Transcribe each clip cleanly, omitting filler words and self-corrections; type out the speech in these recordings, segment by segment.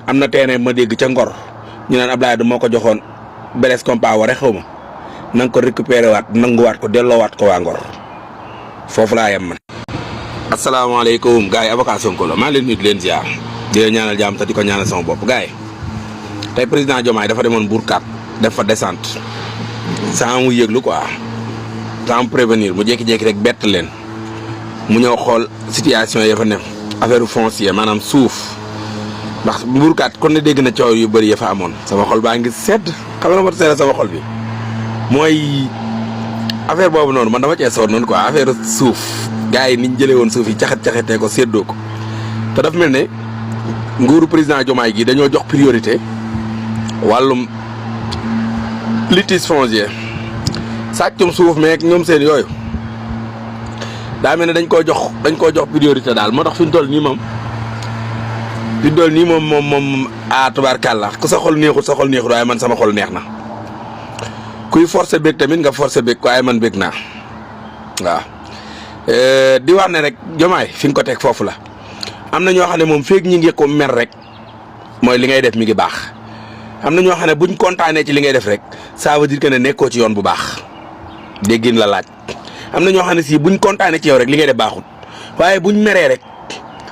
am na terrain ma dégg ca Ngor ñu naan Abdoulaye Wade moo ko joxoon Blaise Compaoré xaw ma na nga ko récupéré waat nanguwaat ko delloowaat ko waa Ngor foofu laa yem man. asalaamaaleykum gars yi avocat Sonko la maa leen nuyu di leen ziar di leen ñaanal jàmm te di ko ñaanal sama bopp gars yi tey président Diomaye dafa demoon Mbourkat def fa descente sans mu yëglu quoi sans prévenir mu jékki-jékki rek bett leen mu ñëw xool situation ya fa ne affaire foncière maanaam suuf ndax Mbourkat kon ne dégg na coow yu bëri ya fa amoon sama xol baa ngi sedd xam nga ma sedd sama xol bi mooy affaire boobu noonu man dama cee soor noonu quoi affaire suuf gars yi niñ jëlee woon suuf yi caxat-caxatee ko séddoo ko te dafa mel ne nguuru président Diomaye gi dañoo jox priorité wàllum litige foncier sàccum suuf meeg ñoom seen yooyu daa mel ne dañ koo jox priorité daal moo tax fi ñu toll nii moom tubaarkàlla ku sa xol neexut waaye man sama xol neex na kuy forcer bëgg tamit nga forcer bëgg waaye man bëgg naa waaw di wax ne rek Diomaye fi nga ko teg foofu la am na ñoo xam ne moom feeg ñi ngi ko mer rek mooy li ngay def mi ngi baax am na ñoo xam ne buñ kontaanee ci li ngay def rek ça veut dire que ne nekkoo ci yoon bu baax déggin la laaj am na ñoo xam ne si buñ kontaanee ci yow rek li ngay def baaxut waaye buñ meree rek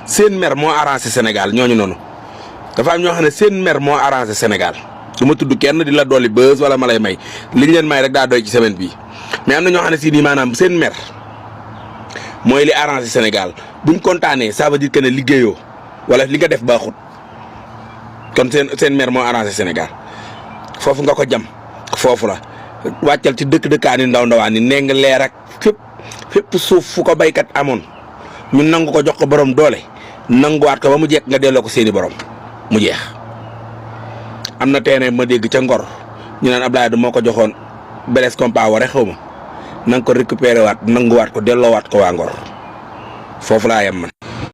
seen mer moo arrangé Sénégal ñooñu noonu dafa am ñoo xam ne seen mer moo arrangé Sénégal du ma tudd kenn di la dolli buzz wala ma lay may liñ leen may rek daa doy ci semaine bii mais am na ñoo xam ne si nii maanaam seen mer mooy li arrangé Sénégal buñ kontaanee ça veut dire que ne liggéeyoo wala li nga def baaxut kon seen mer moo arrangé Sénégal foofu nga ko jam foofu la wàccal ci dëkk-dëkkaan yi ndawaan yi nee nga leer ak fépp suuf fu ko baykat amoon ñu nangu ko jox ko borom doole nanguwaat ko ba mu jekk nga delloo ko seeni borom mu jeex. am na terrain ma dégg ca Ngor ñu naan Abdoulaye Wade moo ko joxoon Blaise Compaoré xaw ma na nga ko récupéré waat nanguwaat ko delloowaat ko waa Ngor foofu laa yem man.